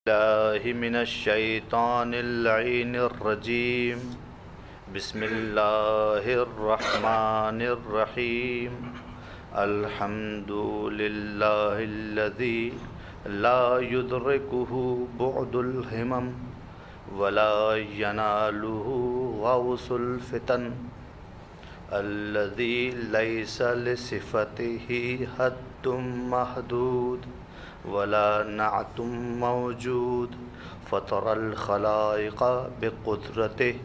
الله من الشيطان اللعين الرجيم. بسم الله الرحمن الرحيم. الحمد لله الذي لا يدركه بعد الهمم ولا يناله غوص الفتن، الذي ليس لصفته حد محدود ولا نعت موجود، فطر الخلائق بقدرته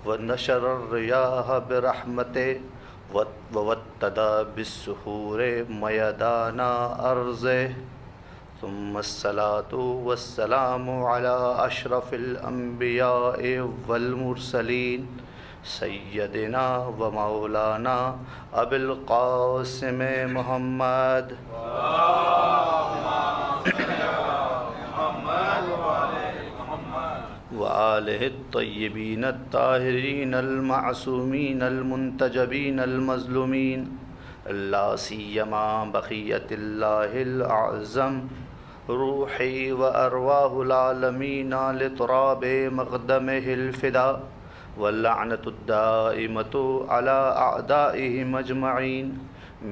ونشر الرياح برحمته ووتد بالسحور ميدان أرضه، ثم الصلاة والسلام على أشرف الأنبياء والمرسلين سيدنا ومولانا أبي القاسم محمد وآلہ الطیبین الطاہرین المعصومین المنتجبین المظلومین، لا سیما بقیت اللہ الأعظم روحی وارواح العالمین لتراب مقدمہ الفدا، واللعنۃ الدائمۃ علی اعدائہم اجمعین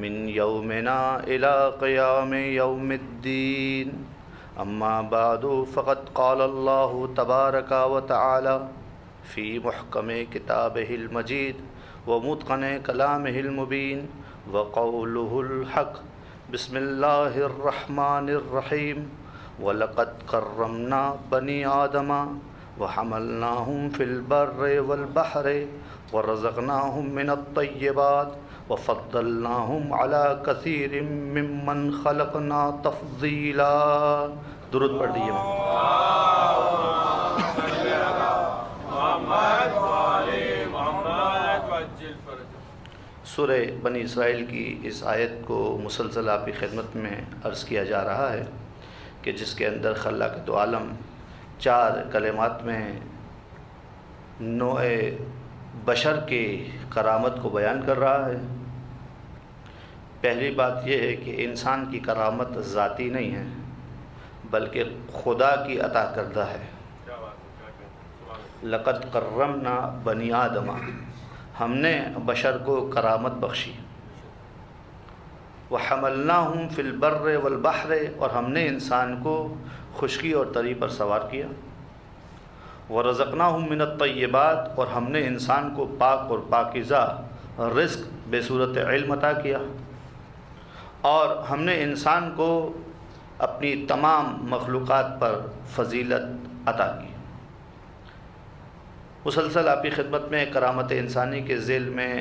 من یومنا الی قیام یوم الدین. اما بعد فقد قال اللہ تبارک و تعالی فی محکم کتابہ المجید ومتقن کلامہ المبین وقولہ الحق. بسم اللہ الرحمن الرحیم. وَلَقَدْ كَرَّمْنَا بَنِي آدَمَ وَحَمَلْنَاهُمْ فِي الْبَرِّ وَالْبَحْرِ وَرَزَقْنَاهُمْ مِنَ الطَّيِّبَاتِ وَفَضَّلْنَاهُمْ عَلَى كَثِيرٍ مِّمَّنْ خَلَقْنَا تَفْضِيلًا. درود پڑھ لیجیے. سورہ بنی اسرائیل کی اس آیت کو مسلسل آپ کی خدمت میں عرض کیا جا رہا ہے کہ جس کے اندر خلاقۃ عالم 4 کلمات میں نوع بشر کی کرامت کو بیان کر رہا ہے. پہلی بات یہ ہے کہ انسان کی کرامت ذاتی نہیں ہے بلکہ خدا کی عطا کردہ ہے. لقد کرمنا بنی آدم، ہم نے بشر کو کرامت بخشی. وحملناہم فی البر والبحر، اور ہم نے انسان کو خشکی اور تری پر سوار کیا. ورزقناہم من الطیبات، اور ہم نے انسان کو پاک اور پاکیزہ رزق بے صورت علم عطا کیا. اور ہم نے انسان کو اپنی تمام مخلوقات پر فضیلت عطا کی. مسلسل آپ کی خدمت میں کرامت انسانی کے ذیل میں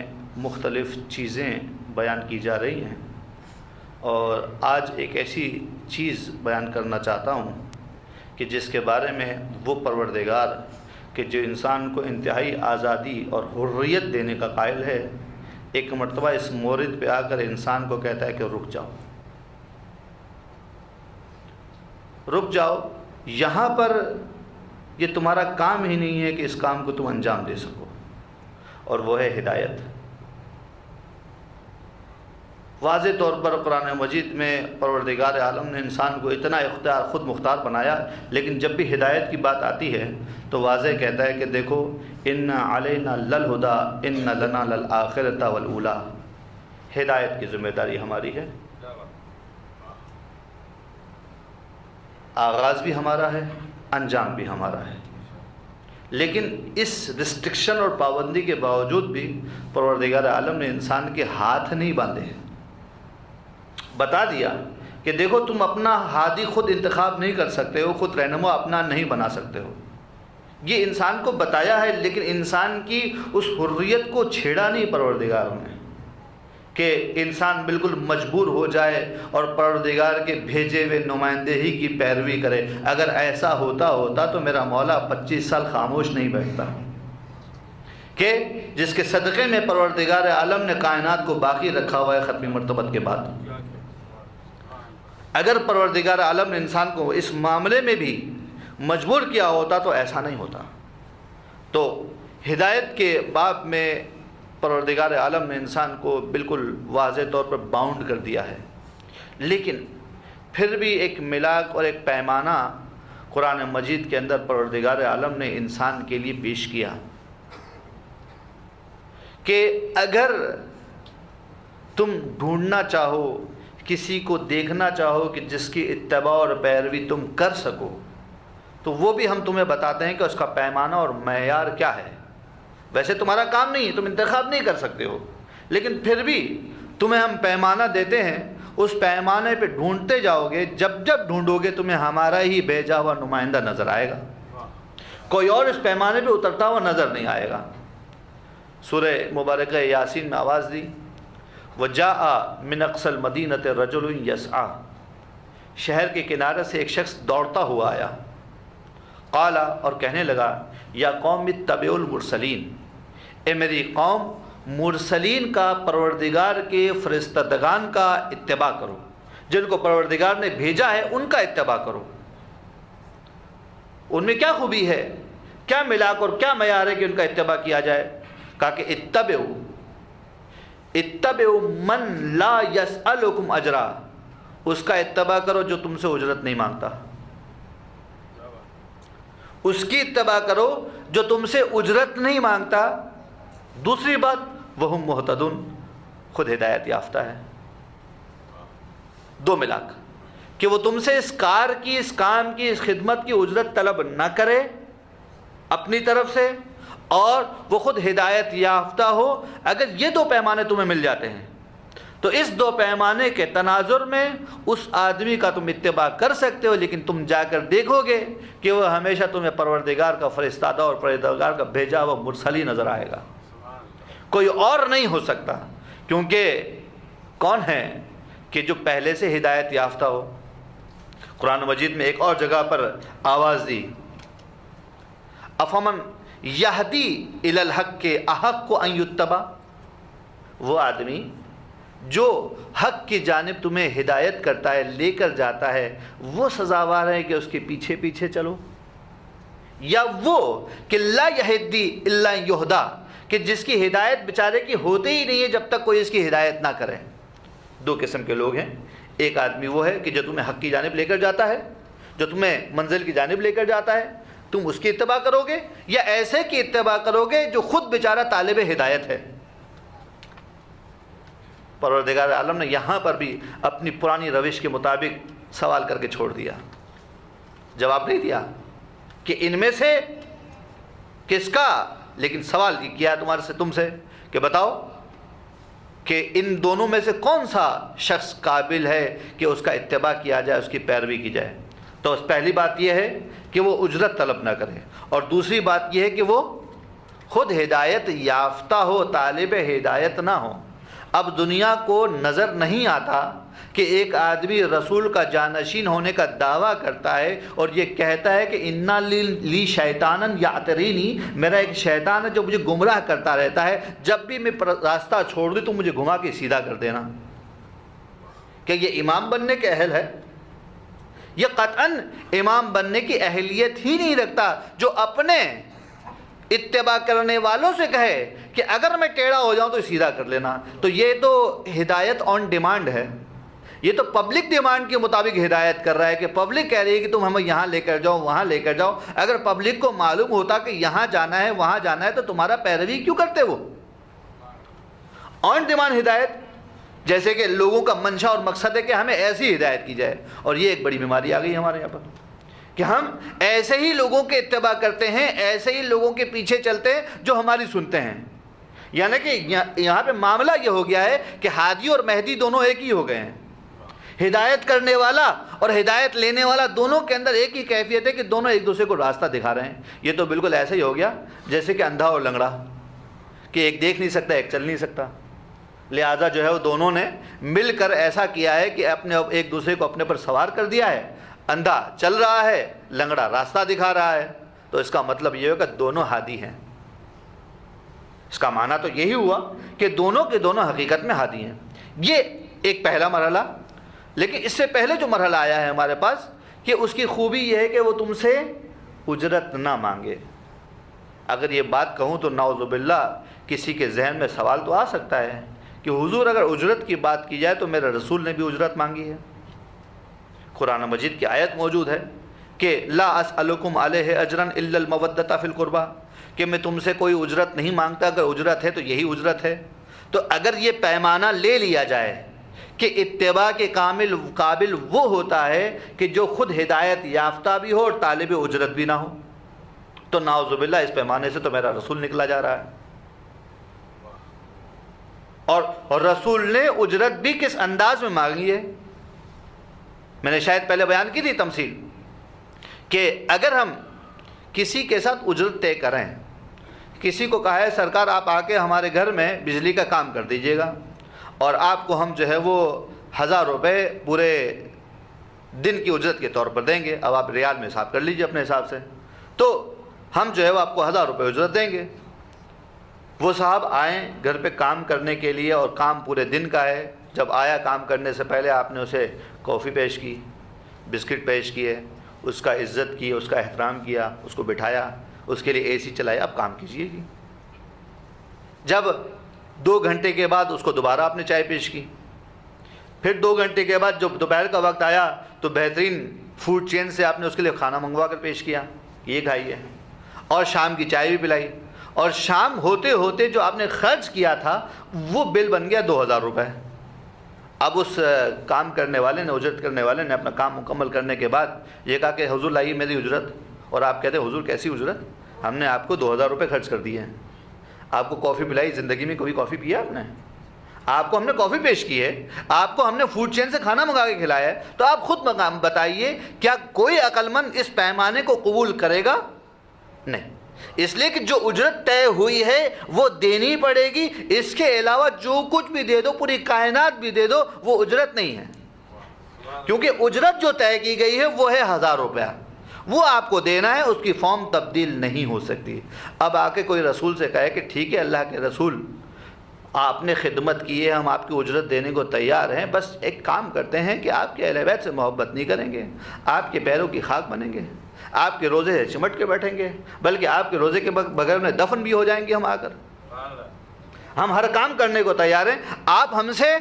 مختلف چیزیں بیان کی جا رہی ہیں، اور آج ایک ایسی چیز بیان کرنا چاہتا ہوں کہ جس کے بارے میں وہ پروردگار کہ جو انسان کو انتہائی آزادی اور حریت دینے کا قائل ہے، ایک مرتبہ اس مورد پہ آ کر انسان کو کہتا ہے کہ رک جاؤ، رک جاؤ، یہاں پر یہ تمہارا کام ہی نہیں ہے کہ اس کام کو تم انجام دے سکو، اور وہ ہے ہدایت. واضح طور پر قرآن مجید میں پروردگار عالم نے انسان کو اتنا خود مختار بنایا، لیکن جب بھی ہدایت کی بات آتی ہے تو واضح کہتا ہے کہ دیکھو ان علینا للہدی ان لنا للآخرۃ والأولی، ہدایت کی ذمہ داری ہماری ہے، آغاز بھی ہمارا ہے، انجام بھی ہمارا ہے. لیکن اس ریسٹرکشن اور پابندی کے باوجود بھی پروردگار عالم نے انسان کے ہاتھ نہیں باندھے، بتا دیا کہ دیکھو تم اپنا ہادی خود انتخاب نہیں کر سکتے ہو، خود رہنما اپنا نہیں بنا سکتے ہو. یہ انسان کو بتایا ہے، لیکن انسان کی اس حریت کو چھیڑا نہیں پروردگار نے کہ انسان بالکل مجبور ہو جائے اور پروردگار کے بھیجے ہوئے نمائندے ہی کی پیروی کرے. اگر ایسا ہوتا تو میرا مولا 25 سال خاموش نہیں بیٹھتا کہ جس کے صدقے میں پروردگار عالم نے کائنات کو باقی رکھا ہوا ہے ختمی مرتبت کے بعد. اگر پروردگار عالم نے انسان کو اس معاملے میں بھی مجبور کیا ہوتا تو ایسا نہیں ہوتا. تو ہدایت کے باب میں پروردگار عالم نے انسان کو بالکل واضح طور پر باؤنڈ کر دیا ہے، لیکن پھر بھی ایک ملاک اور ایک پیمانہ قرآن مجید کے اندر پروردگار عالم نے انسان کے لیے پیش کیا کہ اگر تم ڈھونڈنا چاہو، کسی کو دیکھنا چاہو کہ جس کی اتباع اور پیروی تم کر سکو، تو وہ بھی ہم تمہیں بتاتے ہیں کہ اس کا پیمانہ اور معیار کیا ہے۔ ویسے تمہارا کام نہیں ہے، تم انتخاب نہیں کر سکتے ہو، لیکن پھر بھی تمہیں ہم پیمانہ دیتے ہیں، اس پیمانے پہ ڈھونڈتے جاؤ گے، جب جب ڈھونڈو گے تمہیں ہمارا ہی بھیجا ہوا نمائندہ نظر آئے گا، کوئی اور اس پیمانے پہ اترتا ہوا نظر نہیں آئے گا۔ سورہ مبارکہ یاسین میں آواز دی، وَجَاءَ مِنْ أَقْصَى الْمَدِينَةِ رَجُلٌ يَسْعَىٰ، شہر کے کنارے سے ایک شخص دوڑتا ہوا آیا، قال، اور کہنے لگا، یا قوم اتبعوا المرسلین، اے میری قوم مرسلین کا، پروردگار کے فرستادگان کا اتباع کرو، جن کو پروردگار نے بھیجا ہے ان کا اتباع کرو۔ ان میں کیا خوبی ہے، کیا ملاک اور کیا معیار ہے کہ ان کا اتباع کیا جائے؟ کہا کہ اتبعوا من لا یسألکم اجرا، اس کا اتباع کرو جو تم سے اجرت نہیں مانگتا، اس کی اتباع کرو جو تم سے اجرت نہیں مانگتا۔ دوسری بات، وہم مہتدون، خود ہدایت یافتہ ہے۔ دو ملاک، کہ وہ تم سے اس کار کی، اس کام کی، اس خدمت کی اجرت طلب نہ کرے اپنی طرف سے، اور وہ خود ہدایت یافتہ ہو۔ اگر یہ دو پیمانے تمہیں مل جاتے ہیں تو اس دو پیمانے کے تناظر میں اس آدمی کا تم اتباع کر سکتے ہو، لیکن تم جا کر دیکھو گے کہ وہ ہمیشہ تمہیں پروردگار کا فرستادہ اور پروردگار کا بھیجا ہوا مرسل ہی نظر آئے گا، کوئی اور نہیں ہو سکتا۔ کیونکہ کون ہے کہ جو پہلے سے ہدایت یافتہ ہو؟ قرآن مجید میں ایک اور جگہ پر آواز دی، افمن یہدی الی الحق احق ان یتبع، وہ آدمی جو حق کی جانب تمہیں ہدایت کرتا ہے، لے کر جاتا ہے، وہ سزاوار ہے کہ اس کے پیچھے پیچھے چلو، یا وہ کہ لا یہدی الا یہدا، کہ جس کی ہدایت بیچارے کی ہوتے ہی نہیں ہے جب تک کوئی اس کی ہدایت نہ کرے۔ دو قسم کے لوگ ہیں، ایک آدمی وہ ہے کہ جو تمہیں حق کی جانب لے کر جاتا ہے، جو تمہیں منزل کی جانب لے کر جاتا ہے، تم اس کی اتباع کرو گے، یا ایسے کی اتباع کرو گے جو خود بیچارہ طالب ہدایت ہے۔ پروردگار عالم نے یہاں پر بھی اپنی پرانی روش کے مطابق سوال کر کے چھوڑ دیا، جواب نہیں دیا کہ ان میں سے کس کا، لیکن سوال کیا تمہارے سے، تم سے، کہ بتاؤ کہ ان دونوں میں سے کون سا شخص قابل ہے کہ اس کا اتباع کیا جائے، اس کی پیروی کی جائے۔ تو پہلی بات یہ ہے کہ وہ اجرت طلب نہ کرے، اور دوسری بات یہ ہے کہ وہ خود ہدایت یافتہ ہو، طالب ہدایت نہ ہو۔ اب دنیا کو نظر نہیں آتا کہ ایک آدمی رسول کا جانشین ہونے کا دعویٰ کرتا ہے اور یہ کہتا ہے کہ انا لی شیطانا یعترینی، میرا ایک شیطان ہے جو مجھے گمراہ کرتا رہتا ہے، جب بھی میں راستہ چھوڑ دوں تو مجھے گھما کے سیدھا کر دینا۔ کہ یہ امام بننے کے اہل ہے؟ یہ قطعاً امام بننے کی اہلیت ہی نہیں رکھتا، جو اپنے اتباع کرنے والوں سے کہے کہ اگر میں ٹیڑھا ہو جاؤں تو سیدھا کر لینا۔ تو یہ تو ہدایت آن ڈیمانڈ ہے، یہ تو پبلک ڈیمانڈ کے مطابق ہدایت کر رہا ہے کہ پبلک کہہ رہی ہے کہ تم ہمیں یہاں لے کر جاؤ، وہاں لے کر جاؤ۔ اگر پبلک کو معلوم ہوتا کہ یہاں جانا ہے، وہاں جانا ہے، تو تمہارا پیروی کیوں کرتے؟ وہ آن ڈیمانڈ ہدایت، جیسے کہ لوگوں کا منشا اور مقصد ہے کہ ہمیں ایسی ہدایت کی جائے، اور یہ ایک بڑی بیماری آ گئی ہمارے یہاں پر کہ ہم ایسے ہی لوگوں کے اتباع کرتے ہیں، ایسے ہی لوگوں کے پیچھے چلتے ہیں جو ہماری سنتے ہیں۔ یعنی کہ یہاں پہ معاملہ یہ ہو گیا ہے کہ ہادی اور مہدی دونوں ایک ہی ہو گئے ہیں، ہدایت کرنے والا اور ہدایت لینے والا دونوں کے اندر ایک ہی کیفیت ہے کہ دونوں ایک دوسرے کو راستہ دکھا رہے ہیں۔ یہ تو بالکل ایسا ہی ہو گیا جیسے کہ اندھا اور لنگڑا، کہ ایک دیکھ نہیں سکتا، ایک چل نہیں سکتا، لہذا جو ہے وہ دونوں نے مل کر ایسا کیا ہے کہ اپنے ایک دوسرے کو اپنے پر سوار کر دیا ہے۔ اندھا چل رہا ہے، لنگڑا راستہ دکھا رہا ہے، تو اس کا مطلب یہ ہوگا کہ دونوں ہادی ہیں۔ اس کا معنی تو یہی ہوا کہ دونوں کے دونوں حقیقت میں ہادی ہیں۔ یہ ایک پہلا مرحلہ۔ لیکن اس سے پہلے جو مرحلہ آیا ہے ہمارے پاس کہ اس کی خوبی یہ ہے کہ وہ تم سے اجرت نہ مانگے۔ اگر یہ بات کہوں تو نعوذ باللہ کسی کے ذہن میں سوال تو آ سکتا ہے کہ حضور اگر اجرت کی بات کی جائے تو میرے رسول نے بھی اجرت مانگی ہے۔ قرآن مجید کی آیت موجود ہے کہ لا اسألکم علیہ اجرا الا المودۃ فی القربہ، کہ میں تم سے کوئی اجرت نہیں مانگتا، اگر اجرت ہے تو یہی اجرت ہے. تو اگر یہ پیمانہ لے لیا جائے کہ اتباع کے قابل وہ ہوتا ہے کہ جو خود ہدایت یافتہ بھی ہو اور طالب اجرت بھی نہ ہو، تو نعوذ باللہ اس پیمانے سے تو میرا رسول نکلا جا رہا ہے. اور رسول نے اجرت بھی کس انداز میں مانگی ہے؟ میں نے شاید پہلے بیان کی تھی تمثیل کہ اگر ہم کسی کے ساتھ اجرت طے کریں، کسی کو کہا ہے سرکار آپ آ کے ہمارے گھر میں بجلی کا کام کر دیجئے گا اور آپ کو ہم جو ہے وہ 1000 روپے پورے دن کی اجرت کے طور پر دیں گے، اب آپ ریال میں حساب کر لیجئے اپنے حساب سے، تو ہم جو ہے وہ آپ کو 1000 روپے اجرت دیں گے. وہ صاحب آئیں گھر پہ کام کرنے کے لیے اور کام پورے دن کا ہے. جب آیا کام کرنے سے پہلے آپ نے اسے کافی پیش کی، بسکٹ پیش کیے، اس کا عزت کی، اس کا احترام کیا، اس کو بٹھایا، اس کے لیے اے سی چلایا، اب کام کیجیے جی. جب 2 گھنٹے کے بعد اس کو دوبارہ آپ نے چائے پیش کی، پھر 2 گھنٹے کے بعد جب دوپہر کا وقت آیا تو بہترین فوڈ چین سے آپ نے اس کے لیے کھانا منگوا کر پیش کیا، یہ کھائیے، اور شام کی چائے بھی پلائی، اور شام ہوتے ہوتے جو آپ نے خرچ کیا تھا وہ بل بن گیا 2000 روپے. اب اس کام کرنے والے نے، اجرت کرنے والے نے اپنا کام مکمل کرنے کے بعد یہ کہا کہ حضور لائیے میری اجرت، اور آپ کہتے ہیں حضور کیسی اجرت؟ ہم نے آپ کو 2000 روپے خرچ کر دیے ہیں، آپ کو کافی پلائی، زندگی میں کبھی کافی پیا آپ نے؟ آپ کو ہم نے کافی پیش کی ہے، آپ کو ہم نے فوڈ چین سے کھانا منگا کے کھلایا ہے، تو آپ خود بتائیے کیا کوئی عقل مند اس پیمانے کو قبول کرے گا؟ نہیں. اس لیے کہ جو اجرت طے ہوئی ہے وہ دینی پڑے گی، اس کے علاوہ جو کچھ بھی دے دو، پوری کائنات بھی دے دو، وہ اجرت نہیں ہے. کیونکہ اجرت جو طے کی گئی ہے وہ ہے 1000 روپیہ، وہ آپ کو دینا ہے، اس کی فارم تبدیل نہیں ہو سکتی. اب آ کے کوئی رسول سے کہے کہ ٹھیک ہے اللہ کے رسول آپ نے خدمت کی ہے، ہم آپ کی اجرت دینے کو تیار ہیں، بس ایک کام کرتے ہیں کہ آپ کے اہل بیت سے محبت نہیں کریں گے، آپ کے پیروں کی خاک بنیں گے، آپ کے روزے سے چمٹ کے بیٹھیں گے، بلکہ آپ کے روزے کے بغیر میں دفن بھی ہو جائیں گے ہم آ کر، ہم ہر کام کرنے کو تیار ہیں، آپ ہم سے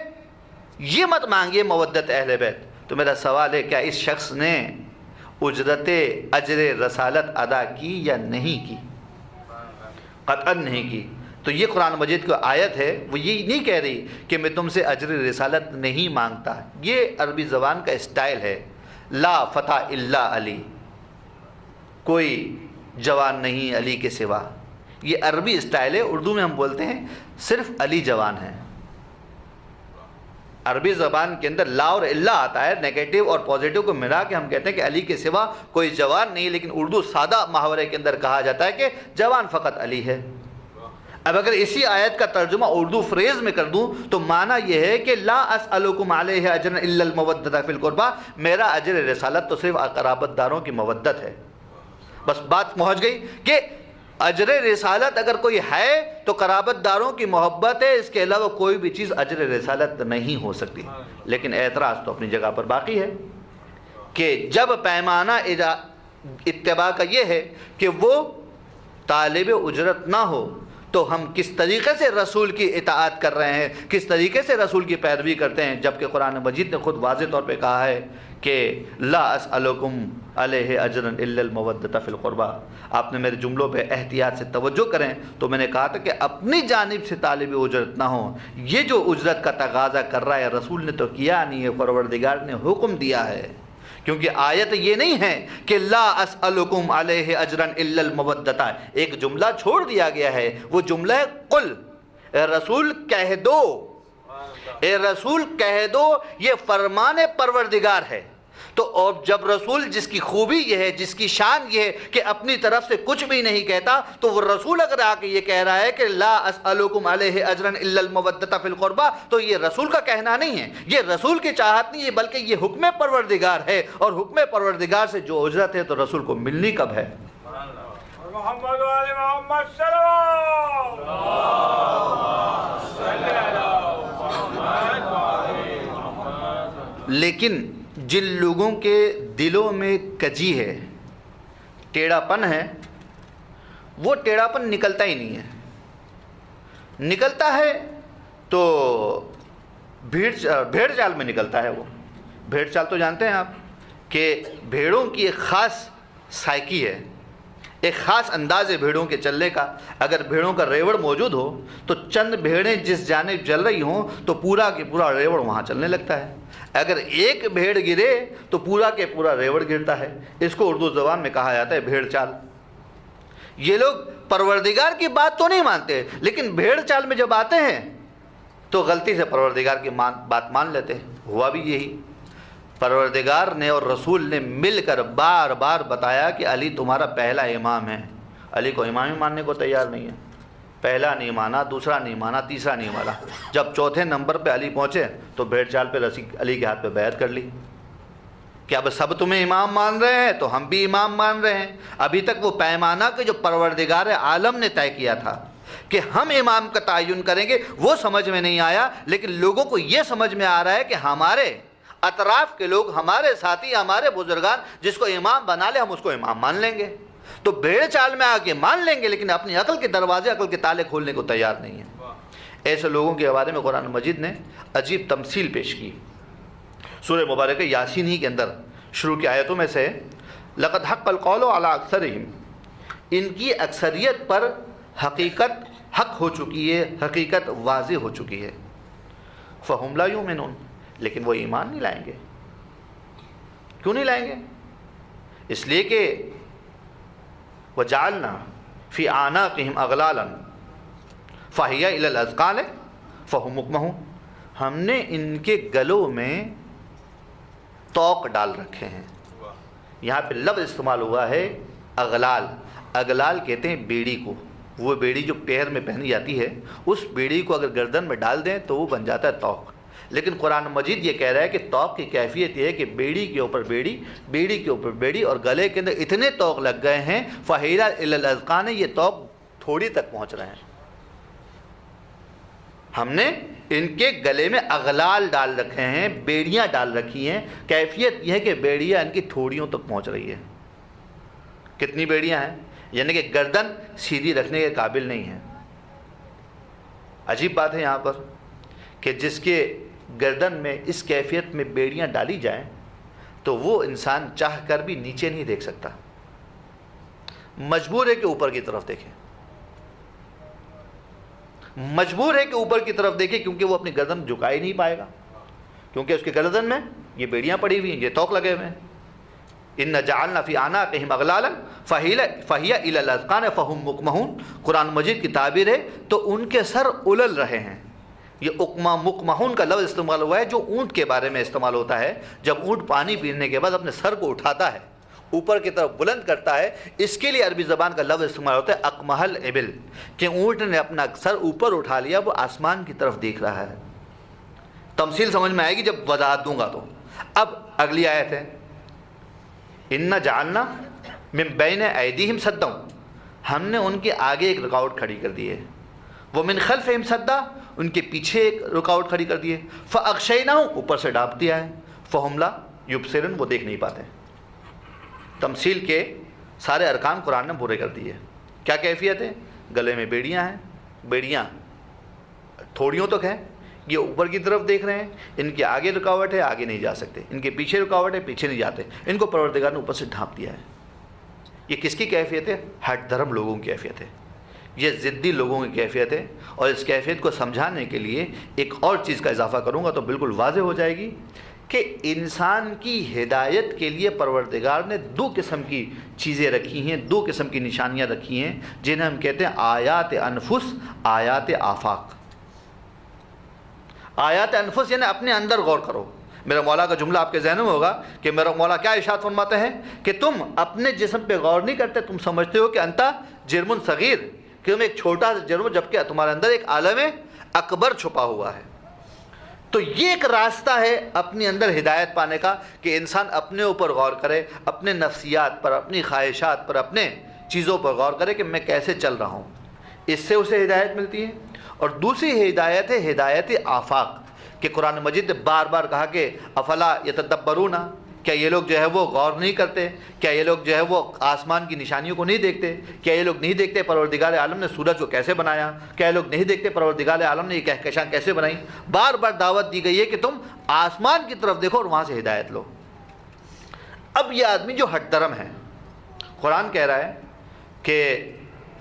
یہ مت مانگیے مودت اہل بیت. تو میرا سوال ہے کیا اس شخص نے اجرت اجر رسالت ادا کی یا نہیں کی؟ قطعاً نہیں کی. تو یہ قرآن مجید کی آیت ہے، وہ یہ نہیں کہہ رہی کہ میں تم سے اجر رسالت نہیں مانگتا. یہ عربی زبان کا اسٹائل ہے، لا فتح الا علی، کوئی جوان نہیں علی کے سوا. یہ عربی اسٹائل ہے. اردو میں ہم بولتے ہیں صرف علی جوان ہے. عربی زبان کے اندر لا اور الا آتا ہے، نیگیٹو اور پازیٹو کو ملا کے ہم کہتے ہیں کہ علی کے سوا کوئی جوان نہیں. لیکن اردو سادہ محاورے کے اندر کہا جاتا ہے کہ جوان فقط علی ہے. اب اگر اسی آیت کا ترجمہ اردو فریز میں کر دوں تو معنی یہ ہے کہ لا اسألکم علیہ اجرا الا المودۃ فی القربہ، میرا اجر رسالت تو صرف قرابت داروں کی مودت ہے. بس بات پہنچ گئی کہ اجر رسالت اگر کوئی ہے تو قرابت داروں کی محبت ہے، اس کے علاوہ کوئی بھی چیز اجر رسالت نہیں ہو سکتی. لیکن اعتراض تو اپنی جگہ پر باقی ہے کہ جب پیمانہ اتباع کا یہ ہے کہ وہ طالب اجرت نہ ہو تو ہم کس طریقے سے رسول کی اطاعت کر رہے ہیں، کس طریقے سے رسول کی پیروی کرتے ہیں، جبکہ قرآن مجید نے خود واضح طور پہ کہا ہے کہ لا اسألکم علیہ اجرا الا المودۃ فی القربہ. آپ نے میرے جملوں پہ احتیاط سے توجہ کریں تو میں نے کہا تھا کہ اپنی جانب سے طالب اجرت نہ ہو. یہ جو اجرت کا تقاضا کر رہا ہے رسول نے تو کیا نہیں ہے، پروردگار نے حکم دیا ہے. کیونکہ آیت یہ نہیں ہے کہ لا اسألکم علیہ اجرا الا المودۃ، ایک جملہ چھوڑ دیا گیا ہے، وہ جملہ ہے قل، اے رسول کہہ دو، اے رسول کہہ دو. یہ فرمان پروردگار ہے. تو اور جب رسول جس کی خوبی یہ ہے، جس کی شان یہ ہے کہ اپنی طرف سے کچھ بھی نہیں کہتا، تو وہ رسول اگر آ کے یہ کہہ رہا ہے کہ لا اسألکم علیہ اجرا الا المودۃ فی القربہ، تو یہ رسول کا کہنا نہیں ہے، یہ رسول کی چاہت نہیں ہے، بلکہ یہ حکم پروردگار ہے. اور حکم پروردگار سے جو اجرت ہے تو رسول کو ملنی کب ہے؟ محمد علی محمد صلی اللہ. لیکن جن لوگوں کے دلوں میں کجی ہے، ٹیڑھا پن ہے، وہ ٹیڑھا پن نکلتا ہی نہیں ہے. نکلتا ہے تو بھیڑ چال میں نکلتا ہے. وہ بھیڑ چال تو جانتے ہیں آپ، کہ بھیڑوں کی ایک خاص سائیکی ہے، ایک خاص انداز ہے بھیڑوں کے چلنے کا۔ اگر بھیڑوں کا ریوڑ موجود ہو تو چند بھیڑیں جس جانب چل رہی ہوں تو پورا کے پورا ریوڑ وہاں چلنے لگتا ہے۔ اگر ایک بھیڑ گرے تو پورا کے پورا ریوڑ گرتا ہے۔ اس کو اردو زبان میں کہا جاتا ہے بھیڑ چال۔ یہ لوگ پروردگار کی بات تو نہیں مانتے، لیکن بھیڑ چال میں جب آتے ہیں تو غلطی سے پروردگار کی بات مان لیتے ہیں۔ ہوا بھی یہی، پروردگار نے اور رسول نے مل کر بار بار بتایا کہ علی تمہارا پہلا امام ہے۔ علی کو امام ہی ماننے کو تیار نہیں ہے، پہلا نہیں مانا، دوسرا نہیں مانا، تیسرا نہیں مانا۔ جب چوتھے نمبر پہ علی پہنچے تو بھیڑ چال پہ رسی علی کے ہاتھ پہ بیعت کر لی کہ اب سب تمہیں امام مان رہے ہیں تو ہم بھی امام مان رہے ہیں۔ ابھی تک وہ پیمانہ کہ جو پروردگار عالم نے طے کیا تھا کہ ہم امام کا تعین کریں گے، وہ سمجھ میں نہیں آیا، لیکن لوگوں کو یہ سمجھ میں آ رہا ہے کہ ہمارے اطراف کے لوگ، ہمارے ساتھی، ہمارے بزرگان جس کو امام بنا لے ہم اس کو امام مان لیں گے۔ تو بھیڑ چال میں آ کے مان لیں گے، لیکن اپنی عقل کے دروازے، عقل کے تالے کھولنے کو تیار نہیں ہیں۔ ایسے لوگوں کے بارے میں قرآن مجید نے عجیب تمثیل پیش کی۔ سورہ مبارکہ یاسین ہی کے اندر شروع کی آیتوں میں سے لقد حق القول علی اکثرہم، ان کی اکثریت پر حقیقت حق ہو چکی ہے، حقیقت واضح ہو چکی ہے۔ فہم لا یؤمنون، لیکن وہ ایمان نہیں لائیں گے۔ کیوں نہیں لائیں گے؟ اس لیے کہ وجعلنا فی اعناقہم اغلالا فہی الی الاذقان فہم مقمحون، ہم نے ان کے گلوں میں توق ڈال رکھے ہیں۔ یہاں پہ لفظ استعمال ہوا ہے اغلال۔ اغلال کہتے ہیں بیڑی کو، وہ بیڑی جو پیر میں پہنی جاتی ہے، اس بیڑی کو اگر گردن میں ڈال دیں تو وہ بن جاتا ہے توق۔ لیکن قرآن مجید یہ کہہ رہا ہے کہ توق کی کیفیت یہ ہے کہ بیڑی کے اوپر بیڑی، بیڑی کے اوپر بیڑی، اور گلے کے اندر اتنے توق لگ گئے ہیں، فہی الی الاذقان، یہ توق تھوڑی تک پہنچ رہے ہیں۔ ہم نے ان کے گلے میں اغلال ڈال رکھے ہیں، بیڑیاں ڈال رکھی ہیں۔ کیفیت یہ ہے کہ بیڑیاں ان کی تھوڑیوں تک پہنچ رہی ہے۔ کتنی بیڑیاں ہیں؟ یعنی کہ گردن سیدھی رکھنے کے قابل نہیں ہے۔ عجیب بات ہے یہاں پر کہ جس کے گردن میں اس کیفیت میں بیڑیاں ڈالی جائیں تو وہ انسان چاہ کر بھی نیچے نہیں دیکھ سکتا، مجبور ہے کہ اوپر کی طرف دیکھے، مجبور ہے کہ اوپر کی طرف دیکھے، کیونکہ وہ اپنی گردن جھکا ہی نہیں پائے گا، کیونکہ اس کے گردن میں یہ بیڑیاں پڑی ہوئی ہیں، یہ توق لگے ہوئے ہیں۔ ان جعلنا فی اعناقہم اغلالا فہی الی الاذقان فہم مقمحون، قرآن مجید کی تعبیر ہے تو ان کے سر الل رہے ہیں۔ یہ مقمحون کا لفظ استعمال ہوا ہے جو اونٹ کے بارے میں استعمال ہوتا ہے، جب اونٹ پانی پینے کے بعد اپنے سر کو اٹھاتا ہے، اوپر کی طرف بلند کرتا ہے، اس کے لیے عربی زبان کا لفظ استعمال ہوتا ہے اقمح الابل، کہ اونٹ نے اپنا سر اوپر اٹھا لیا، وہ آسمان کی طرف دیکھ رہا ہے۔ تمثیل سمجھ میں آئے گی جب وضاحت دوں گا تو۔ اب اگلی آیت ہے ان جعلنا من بین ایدیہم سدا، ہم نے ان کے آگے ایک رکاوٹ کھڑی کر دی ہے، وہ من خلفہم سدا، ان کے پیچھے ایک رکاوٹ کھڑی کر دی ہے، فاغشیناہم، اوپر سے ڈھانپ دیا ہے، فہم لا یبصرون، وہ دیکھ نہیں پاتے۔ تمثیل کے سارے ارکان قرآن نے پورے کر دیے۔ کیا کیفیت ہے؟ گلے میں بیڑیاں ہیں، بیڑیاں تھوڑیوں تک ہیں، یہ اوپر کی طرف دیکھ رہے ہیں، ان کے آگے رکاوٹ ہے، آگے نہیں جا سکتے، ان کے پیچھے رکاوٹ ہے، پیچھے نہیں جاتے، ان کو پروردگار نے اوپر سے ڈھانپ دیا ہے۔ یہ کس کی کیفیت ہے؟ ہٹ دھرم لوگوں کی کیفیت ہے، یہ ضدی لوگوں کی کیفیت ہے۔ اور اس کیفیت کو سمجھانے کے لیے ایک اور چیز کا اضافہ کروں گا تو بالکل واضح ہو جائے گی کہ انسان کی ہدایت کے لیے پروردگار نے دو قسم کی چیزیں رکھی ہیں، دو قسم کی نشانیاں رکھی ہیں، جنہیں ہم کہتے ہیں آیات انفس، آیات آفاق۔ آیات انفس یعنی اپنے اندر غور کرو۔ میرا مولا کا جملہ آپ کے ذہن میں ہوگا کہ میرا مولا کیا ارشاد فرماتے ہیں کہ تم اپنے جسم پہ غور نہیں کرتے، تم سمجھتے ہو کہ انتا جرم صغیر، کہ تم ایک چھوٹا سا جرم، جبکہ تمہارے اندر ایک عالم اکبر چھپا ہوا ہے۔ تو یہ ایک راستہ ہے اپنے اندر ہدایت پانے کا کہ انسان اپنے اوپر غور کرے، اپنے نفسیات پر، اپنی خواہشات پر، اپنے چیزوں پر غور کرے کہ میں کیسے چل رہا ہوں، اس سے اسے ہدایت ملتی ہے۔ اور دوسری ہدایت ہے ہدایت آفاق، کہ قرآن مجید نے بار بار کہا کہ افلا یتدبرون، کیا یہ لوگ جو ہے وہ غور نہیں کرتے، کیا یہ لوگ جو ہے وہ آسمان کی نشانیوں کو نہیں دیکھتے، کیا یہ لوگ نہیں دیکھتے پروردگار عالم نے سورج کو کیسے بنایا، کیا یہ لوگ نہیں دیکھتے پروردگار عالم نے یہ کہکشاں کیسے بنائی۔ بار بار دعوت دی گئی ہے کہ تم آسمان کی طرف دیکھو اور وہاں سے ہدایت لو۔ اب یہ آدمی جو ہٹ درم ہے، قرآن کہہ رہا ہے کہ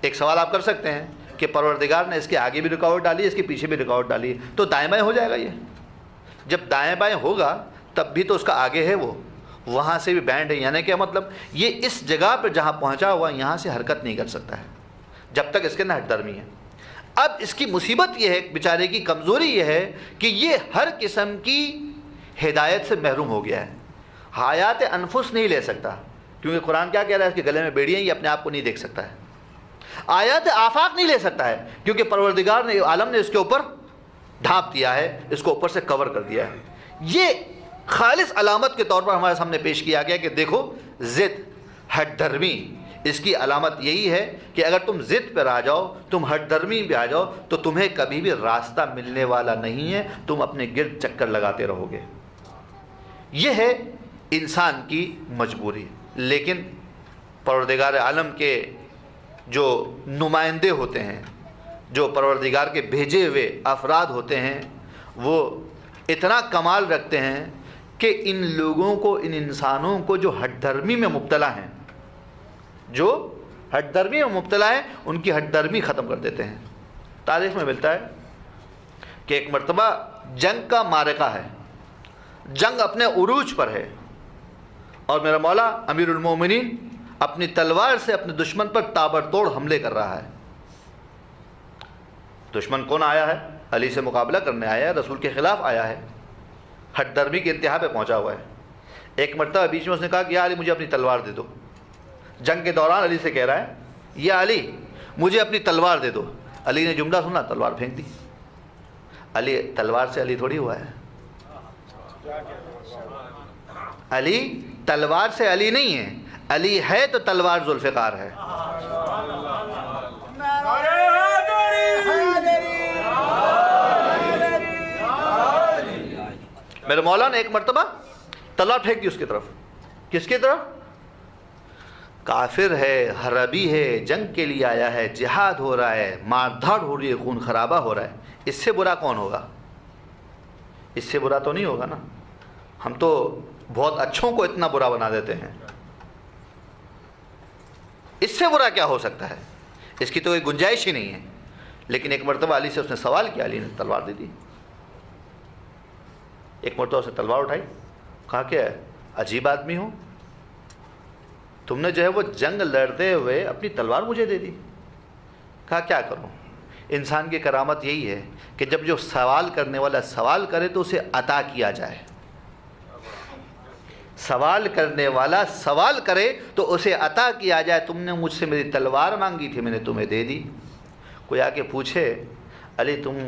ایک سوال آپ کر سکتے ہیں کہ پروردگار نے اس کے آگے بھی رکاوٹ ڈالی، اس کے پیچھے بھی رکاوٹ ڈالی، تو دائیں بائیں ہو جائے گا؟ یہ جب دائیں بائیں ہوگا تب بھی تو اس کا آگے ہے، وہ وہاں سے بھی بینڈ ہے، یعنی کیا مطلب یہ اس جگہ پر جہاں پہنچا ہوا یہاں سے حرکت نہیں کر سکتا ہے جب تک اس کے اندر ہٹ درمی ہے۔ اب اس کی مصیبت یہ ہے، بیچارے کی کمزوری یہ ہے کہ یہ ہر قسم کی ہدایت سے محروم ہو گیا ہے، حیات انفس نہیں لے سکتا، کیونکہ قرآن کیا کہہ رہا ہے؟ اس کے گلے میں بیڑی ہیں، یہ اپنے آپ کو نہیں دیکھ سکتا ہے۔ آیات آفاق نہیں لے سکتا ہے، کیونکہ پروردگار نے عالم نے اس کے اوپر ڈھانپ دیا ہے، اس کو اوپر سے کور کر دیا ہے۔ یہ خالص علامت کے طور پر ہمارے سامنے پیش کیا گیا کہ دیکھو ضد، ہٹ درمی، اس کی علامت یہی ہے کہ اگر تم ضد پر آ جاؤ، تم ہٹ درمی پہ آ جاؤ، تو تمہیں کبھی بھی راستہ ملنے والا نہیں ہے، تم اپنے گرد چکر لگاتے رہو گے۔ یہ ہے انسان کی مجبوری۔ لیکن پروردگار عالم کے جو نمائندے ہوتے ہیں، جو پروردگار کے بھیجے ہوئے افراد ہوتے ہیں، وہ اتنا کمال رکھتے ہیں کہ ان لوگوں کو، ان انسانوں کو جو ہٹ دھرمی میں مبتلا ہیں، جو ہٹ دھرمی میں مبتلا ہیں، ان کی ہٹ دھرمی ختم کر دیتے ہیں۔ تاریخ میں ملتا ہے کہ ایک مرتبہ جنگ کا معرکہ ہے، جنگ اپنے عروج پر ہے، اور میرا مولا امیر المومنین اپنی تلوار سے اپنے دشمن پر تابڑتوڑ حملے کر رہا ہے۔ دشمن کون آیا ہے؟ علی سے مقابلہ کرنے آیا ہے، رسول کے خلاف آیا ہے، ہٹ درمی کی انتہا پہ پہنچا ہوا ہے۔ ایک مرتبہ بیچ میں اس نے کہا کہ یا علی مجھے اپنی تلوار دے دو۔ جنگ کے دوران علی سے کہہ رہا ہے یا علی مجھے اپنی تلوار دے دو۔ علی نے جملہ سنا، تلوار پھینک دی۔ علی تلوار سے علی تھوڑی ہوا ہے، علی تلوار سے علی نہیں ہے، علی ہے تو تلوار ذوالفقار ہے۔ میرے مولا نے ایک مرتبہ تلوار پھینک دی اس کی طرف۔ کس کی طرف؟ کافر ہے، حربی ہے، جنگ کے لیے آیا ہے، جہاد ہو رہا ہے، مار دھاڑ ہو رہی ہے، خون خرابہ ہو رہا ہے۔ اس سے برا کون ہوگا؟ اس سے برا تو نہیں ہوگا نا۔ ہم تو بہت اچھوں کو اتنا برا بنا دیتے ہیں، اس سے برا کیا ہو سکتا ہے؟ اس کی تو کوئی گنجائش ہی نہیں ہے۔ لیکن ایک مرتبہ علی سے اس نے سوال کیا، علی نے تلوار دے دی۔ ایک مرتبہ اس نے تلوار اٹھائی، کہا کہ عجیب آدمی ہو، تم نے جو ہے وہ جنگ لڑتے ہوئے اپنی تلوار مجھے دے دی۔ کہا کیا کروں؟ انسان کی کرامت یہی ہے کہ جب جو سوال کرنے والا سوال کرے تو اسے عطا کیا جائے۔ سوال کرنے والا سوال کرے تو اسے عطا کیا جائے۔ تم نے مجھ سے میری تلوار مانگی تھی، میں نے تمہیں دے دی۔ کوئی آ کے پوچھے علی تم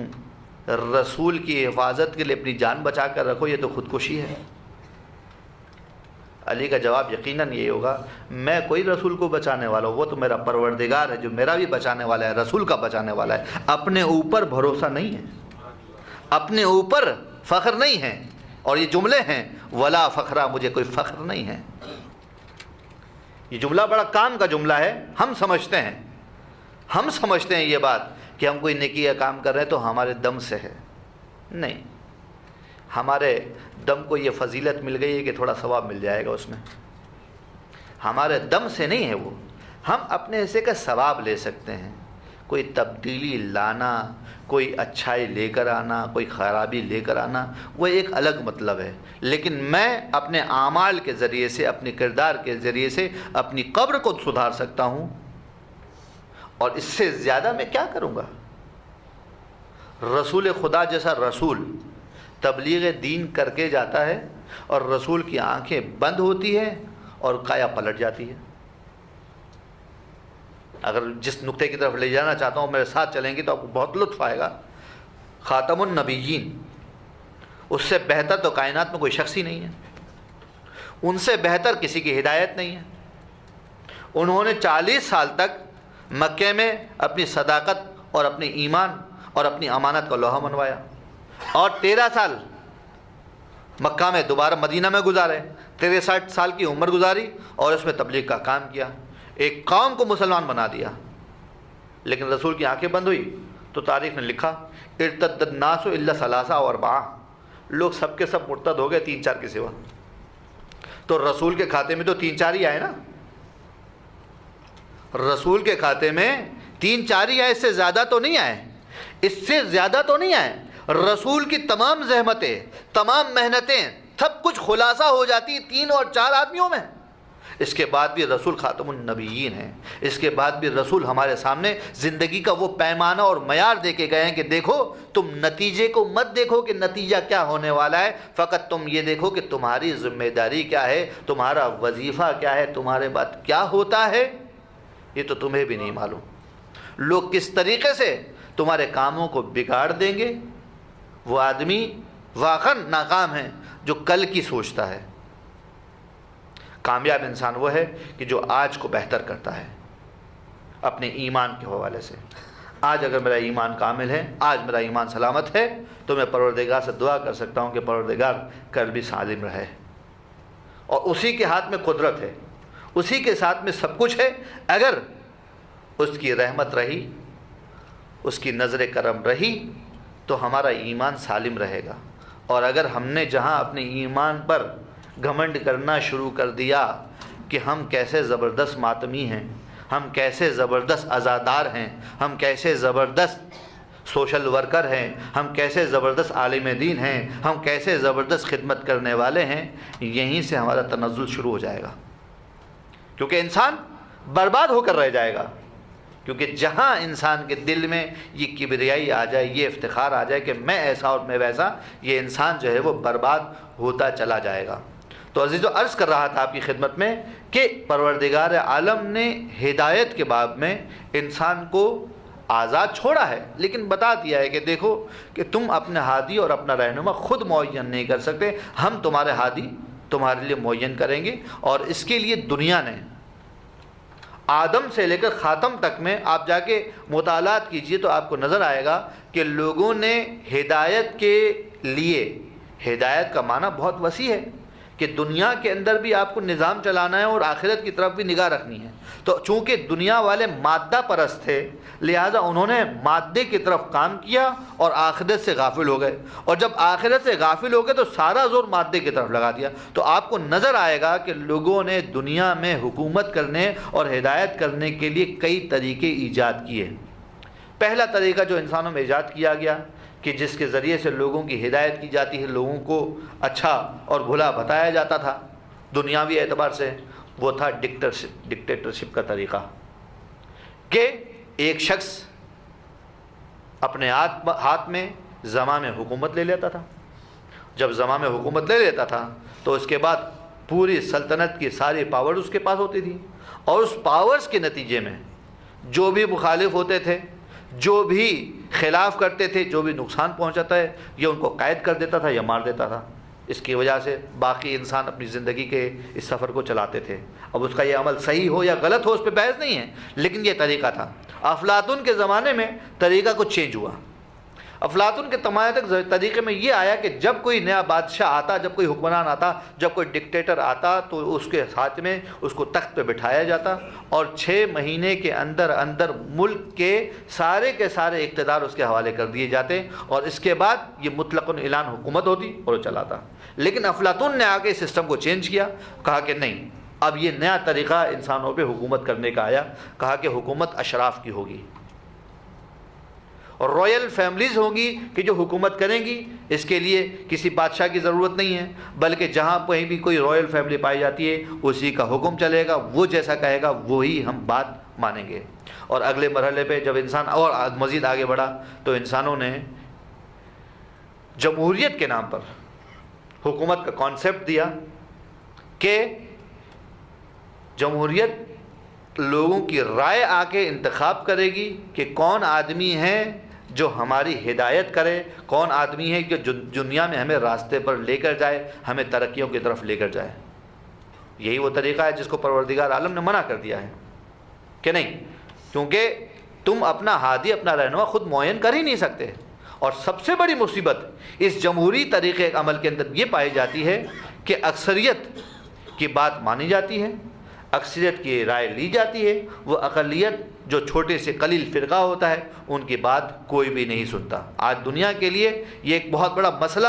رسول کی حفاظت کے لیے اپنی جان بچا کر رکھو، یہ تو خودکشی ہے۔ علی کا جواب یقیناً یہ ہوگا میں کوئی رسول کو بچانے والا ہوں، وہ تو میرا پروردگار ہے جو میرا بھی بچانے والا ہے، رسول کا بچانے والا ہے۔ اپنے اوپر بھروسہ نہیں ہے، اپنے اوپر فخر نہیں ہے۔ اور یہ جملے ہیں ولا فخرا، مجھے کوئی فخر نہیں ہے۔ یہ جملہ بڑا کام کا جملہ ہے۔ ہم سمجھتے ہیں یہ بات کہ ہم کوئی نیکی یا کام کر رہے ہیں تو ہمارے دم سے ہے، نہیں، ہمارے دم کو یہ فضیلت مل گئی ہے کہ تھوڑا ثواب مل جائے گا اس میں، ہمارے دم سے نہیں ہے وہ۔ ہم اپنے حصے کا ثواب لے سکتے ہیں، کوئی تبدیلی لانا، کوئی اچھائی لے کر آنا، کوئی خرابی لے کر آنا، وہ ایک الگ مطلب ہے۔ لیکن میں اپنے اعمال کے ذریعے سے، اپنے کردار کے ذریعے سے اپنی قبر کو سدھار سکتا ہوں، اور اس سے زیادہ میں کیا کروں گا؟ رسول خدا جیسا رسول تبلیغ دین کر کے جاتا ہے اور رسول کی آنکھیں بند ہوتی ہے اور کایا پلٹ جاتی ہے۔ اگر جس نقطے کی طرف لے جانا چاہتا ہوں میرے ساتھ چلیں گے تو آپ کو بہت لطف آئے گا۔ خاتم النبیین، اس سے بہتر تو کائنات میں کوئی شخص ہی نہیں ہے، ان سے بہتر کسی کی ہدایت نہیں ہے۔ انہوں نے 40 سال تک مکے میں اپنی صداقت اور اپنے ایمان اور اپنی امانت کا لوہا منوایا، اور 13 سال مکہ میں دوبارہ مدینہ میں گزارے، 63 سال کی عمر گزاری اور اس میں تبلیغ کا کام کیا، ایک قوم کو مسلمان بنا دیا۔ لیکن رسول کی آنکھیں بند ہوئی تو تاریخ نے لکھا ارتد الناس الا ثلاثہ و اربعہ، لوگ سب کے سب مرتد ہو گئے 3-4 کے سوا۔ تو رسول کے کھاتے میں تو 3-4 ہی آئے نا، رسول کے کھاتے میں 3-4 ہی آئے، اس سے زیادہ تو نہیں آئے، اس سے زیادہ تو نہیں آئے۔ رسول کی تمام زحمتیں، تمام محنتیں، سب کچھ خلاصہ ہو جاتی 3 اور 4 آدمیوں میں۔ اس کے بعد بھی رسول خاتم النبیین ہیں، اس کے بعد بھی رسول ہمارے سامنے زندگی کا وہ پیمانہ اور معیار دے کے گئے ہیں کہ دیکھو، تم نتیجے کو مت دیکھو کہ نتیجہ کیا ہونے والا ہے، فقط تم یہ دیکھو کہ تمہاری ذمہ داری کیا ہے، تمہارا وظیفہ کیا ہے، تمہارے بعد کیا ہوتا ہے، یہ تو تمہیں بھی نہیں معلوم۔ لوگ کس طریقے سے تمہارے کاموں کو بگاڑ دیں گے، وہ آدمی واقعاً ناکام ہے جو کل کی سوچتا ہے۔ کامیاب انسان وہ ہے کہ جو آج کو بہتر کرتا ہے اپنے ایمان کے حوالے سے۔ آج اگر میرا ایمان کامل ہے، آج میرا ایمان سلامت ہے، تو میں پروردگار سے دعا کر سکتا ہوں کہ پروردگار کل بھی سالم رہے، اور اسی کے ہاتھ میں قدرت ہے، اسی کے ساتھ میں سب کچھ ہے۔ اگر اس کی رحمت رہی، اس کی نظر کرم رہی، تو ہمارا ایمان سالم رہے گا۔ اور اگر ہم نے جہاں اپنے ایمان پر گھمنڈ کرنا شروع کر دیا کہ ہم کیسے زبردست ماتمی ہیں، ہم کیسے زبردست عزادار ہیں، ہم کیسے زبردست سوشل ورکر ہیں، ہم کیسے زبردست عالم دین ہیں، ہم کیسے زبردست خدمت کرنے والے ہیں، یہیں سے ہمارا تنزل شروع ہو جائے گا، کیونکہ انسان برباد ہو کر رہ جائے گا۔ کیونکہ جہاں انسان کے دل میں یہ کبریائی آ جائے، یہ افتخار آ جائے کہ میں ایسا اور میں ویسا، یہ انسان جو ہے وہ برباد ہوتا چلا جائے گا۔ تو عزیزو، عرض کر رہا تھا آپ کی خدمت میں کہ پروردگار عالم نے ہدایت کے باب میں انسان کو آزاد چھوڑا ہے، لیکن بتا دیا ہے کہ دیکھو کہ تم اپنے ہادی اور اپنا رہنما خود معین نہیں کر سکتے، ہم تمہارے ہادی تمہارے لیے معین کریں گے۔ اور اس کے لیے دنیا نے آدم سے لے کر خاتم تک میں آپ جا کے مطالعات کیجئے تو آپ کو نظر آئے گا کہ لوگوں نے ہدایت کے لیے، ہدایت کا معنی بہت وسیع ہے کہ دنیا کے اندر بھی آپ کو نظام چلانا ہے اور آخرت کی طرف بھی نگاہ رکھنی ہے۔ تو چونکہ دنیا والے مادہ پرست تھے، لہٰذا انہوں نے مادے کی طرف کام کیا اور آخرت سے غافل ہو گئے، اور جب آخرت سے غافل ہو گئے تو سارا زور مادے کی طرف لگا دیا۔ تو آپ کو نظر آئے گا کہ لوگوں نے دنیا میں حکومت کرنے اور ہدایت کرنے کے لیے کئی طریقے ایجاد کیے۔ پہلا طریقہ جو انسانوں میں ایجاد کیا گیا کہ جس کے ذریعے سے لوگوں کی ہدایت کی جاتی ہے، لوگوں کو اچھا اور بھلا بتایا جاتا تھا دنیاوی اعتبار سے، وہ تھا ڈکٹیٹرشپ کا طریقہ، کہ ایک شخص اپنے ہاتھ میں زمام حکومت لے لیتا تھا۔ جب زمام حکومت لے لیتا تھا تو اس کے بعد پوری سلطنت کی ساری پاور اس کے پاس ہوتی تھی، اور اس پاورز کے نتیجے میں جو بھی مخالف ہوتے تھے، جو بھی خلاف کرتے تھے، جو بھی نقصان پہنچاتا ہے، یا ان کو قید کر دیتا تھا یا مار دیتا تھا۔ اس کی وجہ سے باقی انسان اپنی زندگی کے اس سفر کو چلاتے تھے۔ اب اس کا یہ عمل صحیح ہو یا غلط ہو، اس پہ بحث نہیں ہے، لیکن یہ طریقہ تھا۔ افلاطون کے زمانے میں طریقہ کچھ چینج ہوا۔ افلاطون کے تمام تک طریقے میں یہ آیا کہ جب کوئی نیا بادشاہ آتا، جب کوئی حکمران آتا، جب کوئی ڈکٹیٹر آتا، تو اس کے ساتھ میں اس کو تخت پہ بٹھایا جاتا، اور 6 مہینے کے اندر اندر ملک کے سارے اقتدار اس کے حوالے کر دیے جاتے، اور اس کے بعد یہ مطلق اعلان حکومت ہوتی اور وہ چلاتا۔ لیکن افلاطون نے آ کے اس سسٹم کو چینج کیا، کہا کہ نہیں، اب یہ نیا طریقہ انسانوں پہ حکومت کرنے کا آیا۔ کہا کہ حکومت اشراف کی ہوگی، اور رائل فیملیز ہوں گی کہ جو حکومت کریں گی۔ اس کے لیے کسی بادشاہ کی ضرورت نہیں ہے، بلکہ جہاں کہیں بھی کوئی رائل فیملی پائی جاتی ہے اسی کا حکم چلے گا، وہ جیسا کہے گا وہی ہم بات مانیں گے۔ اور اگلے مرحلے پہ جب انسان اور مزید آگے بڑھا تو انسانوں نے جمہوریت کے نام پر حکومت کا کانسیپٹ دیا کہ جمہوریت لوگوں کی رائے آ کے انتخاب کرے گی کہ کون آدمی ہے جو ہماری ہدایت کرے، کون آدمی ہے کہ جو دنیا میں ہمیں راستے پر لے کر جائے، ہمیں ترقیوں کی طرف لے کر جائے۔ یہی وہ طریقہ ہے جس کو پروردگار عالم نے منع کر دیا ہے کہ نہیں، کیونکہ تم اپنا ہادی، اپنا رہنما خود معین کر ہی نہیں سکتے۔ اور سب سے بڑی مصیبت اس جمہوری طریقے عمل کے اندر یہ پائی جاتی ہے کہ اکثریت کی بات مانی جاتی ہے، اکثریت کی رائے لی جاتی ہے، وہ اقلیت جو چھوٹے سے قلیل فرقہ ہوتا ہے ان کی بات کوئی بھی نہیں سنتا۔ آج دنیا کے لیے یہ ایک بہت بڑا مسئلہ